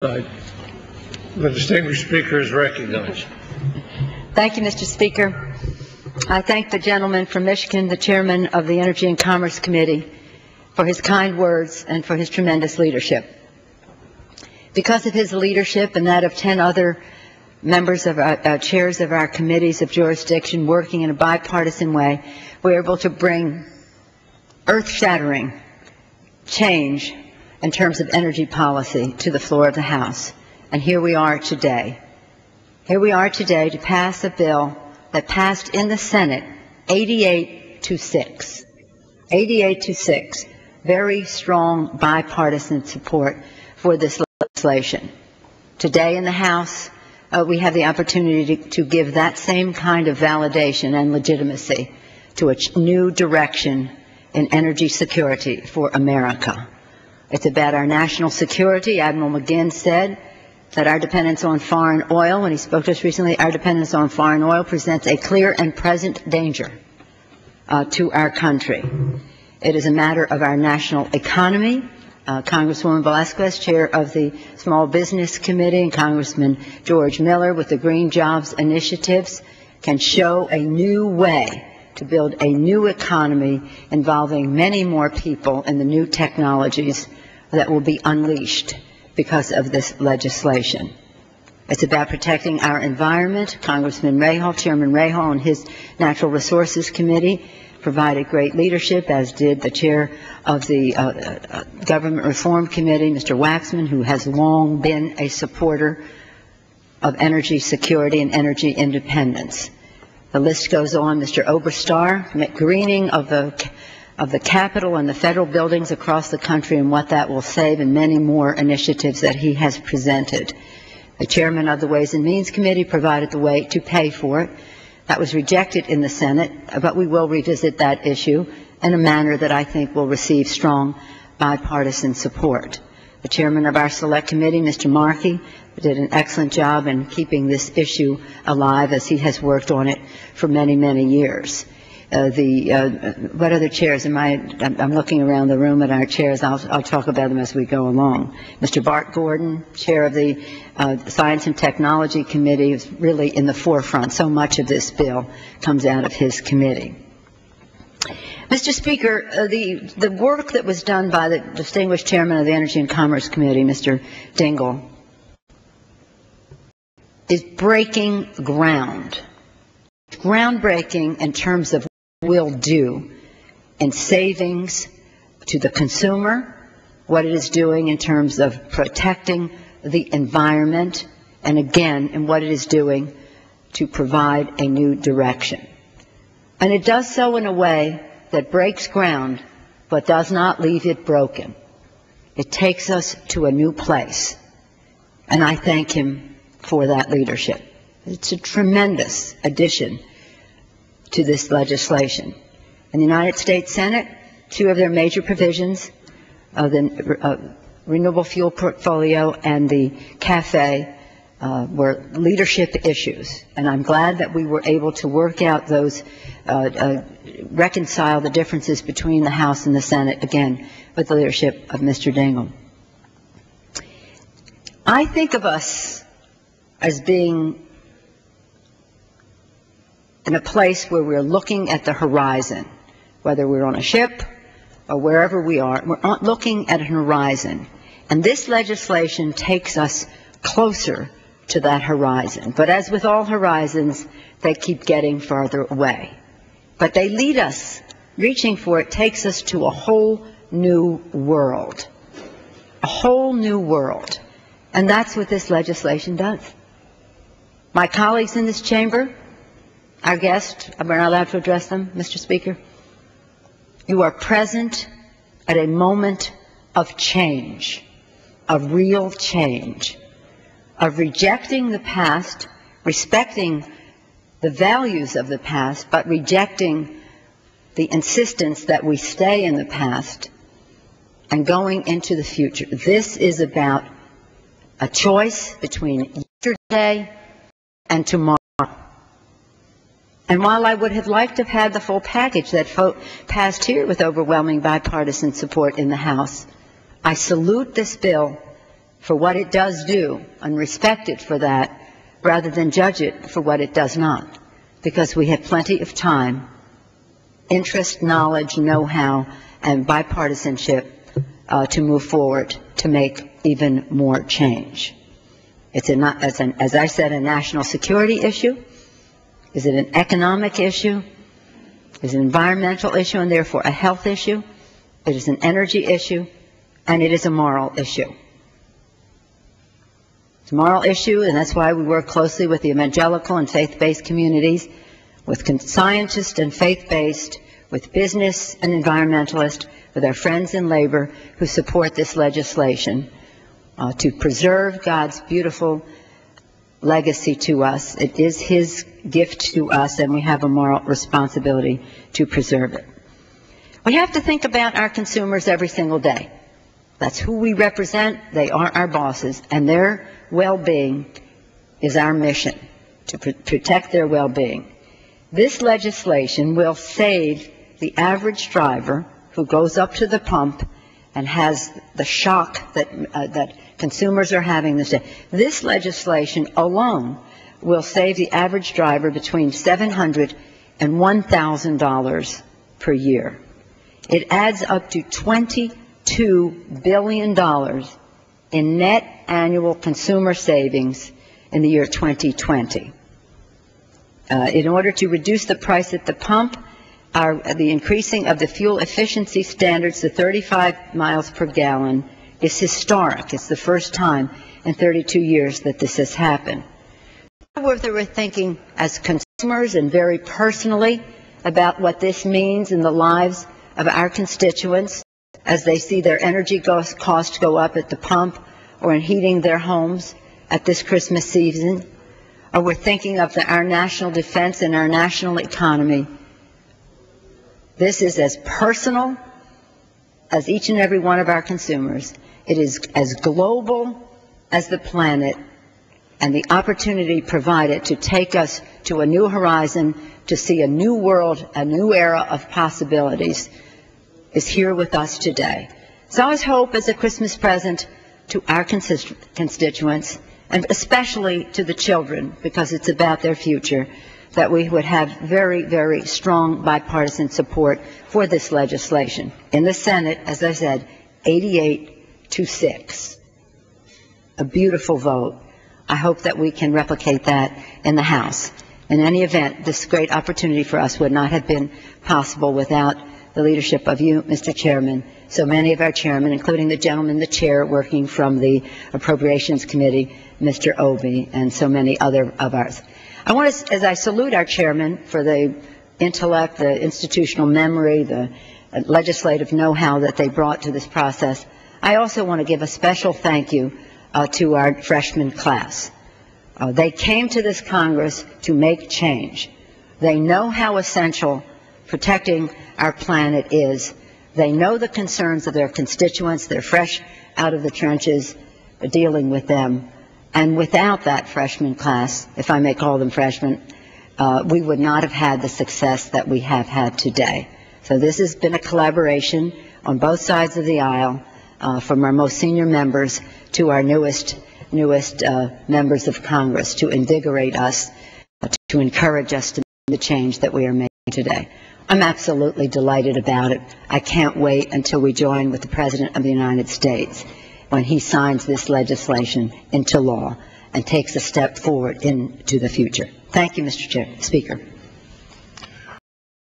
The distinguished speaker is recognized. Thank you, Mr. Speaker. I thank the gentleman from Michigan, the chairman of the Energy and Commerce Committee, for his kind words and for his tremendous leadership. Because of his leadership and that of 10 other members of our chairs of our committees of jurisdiction working in a bipartisan way, we're able to bring earth-shattering change in terms of energy policy to the floor of the House. And here we are today. Here we are today to pass a bill that passed in the Senate 88-6. 88-6. Very strong bipartisan support for this legislation. Today in the House, we have the opportunity to give that same kind of validation and legitimacy to a new direction in energy security for America. It's about our national security. Admiral McGinn said that our dependence on foreign oil, when he spoke to us recently, our dependence on foreign oil presents a clear and present danger to our country. It is a matter of our national economy. Congresswoman Velasquez, chair of the Small Business Committee, and Congressman George Miller with the Green Jobs Initiatives can show a new way to build a new economy involving many more people and the new technologies that will be unleashed because of this legislation. It's about protecting our environment. Congressman Rahal, Chairman Rahal, and his Natural Resources Committee provided great leadership, as did the chair of the Government Reform Committee, Mr. Waxman, who has long been a supporter of energy security and energy independence. The list goes on. Mr. Oberstar, greening of the Capitol and the federal buildings across the country and what that will save, and many more initiatives that he has presented. The chairman of the Ways and Means Committee provided the way to pay for it. That was rejected in the Senate, but we will revisit that issue in a manner that I think will receive strong bipartisan support. The chairman of our Select Committee, Mr. Markey, did an excellent job in keeping this issue alive, as he has worked on it for many, many years. What other chairs I'm looking around the room at our chairs. I'll talk about them as we go along. Mr. Bart Gordon, chair of the Science and Technology Committee, is really in the forefront. So much of this bill comes out of his committee. Mr. Speaker, the work that was done by the distinguished chairman of the Energy and Commerce Committee, Mr. Dingell, is breaking ground. Groundbreaking in terms of what it will do in savings to the consumer, what it is doing in terms of protecting the environment, and again, in what it is doing to provide a new direction. And it does so in a way that breaks ground, but does not leave it broken. It takes us to a new place, and I thank him for that leadership. It's a tremendous addition to this legislation. In the United States Senate, 2 of their major provisions of the renewable fuel portfolio and the CAFE were leadership issues, and I'm glad that we were able to work out those, reconcile the differences between the House and the Senate, again, with the leadership of Mr. Dingell. I think of us as being in a place where we're looking at the horizon, whether we're on a ship or wherever we are, we're looking at an horizon. And this legislation takes us closer to that horizon. But as with all horizons, they keep getting farther away. But they lead us, reaching for it takes us to a whole new world. A whole new world. And that's what this legislation does. My colleagues in this chamber, our guests, am I allowed to address them, Mr. Speaker? You are present at a moment of change, of real change, of rejecting the past, respecting the values of the past, but rejecting the insistence that we stay in the past and going into the future. This is about a choice between yesterday and tomorrow. And while I would have liked to have had the full package that passed here with overwhelming bipartisan support in the House, I salute this bill for what it does do and respect it for that, rather than judge it for what it does not, because we have plenty of time, interest, knowledge, know-how, and bipartisanship to move forward to make even more change. It's, as I said, a national security issue. Is it an economic issue? Is it an environmental issue and therefore a health issue? It is an energy issue, and it is a moral issue. It's a moral issue, and that's why we work closely with the evangelical and faith-based communities, with scientists and faith-based, with business and environmentalists, with our friends in labor who support this legislation to preserve God's beautiful legacy to us. It is His gift to us, and we have a moral responsibility to preserve it. We have to think about our consumers every single day. That's who we represent. They are our bosses, and their well-being is our mission, to protect their well-being. This legislation will save the average driver who goes up to the pump and has the shock that consumers are having this day. This legislation alone will save the average driver between $700 and $1,000 per year. It adds up to $22 billion in net annual consumer savings in the year 2020. In order to reduce the price at the pump, the increasing of the fuel efficiency standards to 35 miles per gallon is historic. It's the first time in 32 years that this has happened. We're thinking as consumers and very personally about what this means in the lives of our constituents as they see their energy costs go up at the pump or in heating their homes at this Christmas season. Or we're thinking of our national defense and our national economy. This is as personal as each and every one of our consumers. It is as global as the planet, and the opportunity provided to take us to a new horizon, to see a new world, a new era of possibilities, is here with us today. So I always hope as a Christmas present to our constituents, and especially to the children, because it's about their future, that we would have very, very strong bipartisan support for this legislation. In the Senate, as I said, 88-6. A beautiful vote. I hope that we can replicate that in the House. In any event, this great opportunity for us would not have been possible without the leadership of you, Mr. Chairman, so many of our chairmen, including the gentleman, the chair, working from the Appropriations Committee, Mr. Obey, and so many other of ours. I want to, as I salute our chairman for the intellect, the institutional memory, the legislative know-how that they brought to this process, I also want to give a special thank you to our freshman class. They came to this Congress to make change. They know how essential protecting our planet is. They know the concerns of their constituents. They're fresh out of the trenches dealing with them. And without that freshman class, if I may call them freshmen, we would not have had the success that we have had today. So this has been a collaboration on both sides of the aisle, from our most senior members to our newest members of Congress, to invigorate us, to encourage us to make the change that we are making today. I'm absolutely delighted about it. I can't wait until we join with the President of the United States when he signs this legislation into law and takes a step forward into the future. Thank you, Mr. Speaker.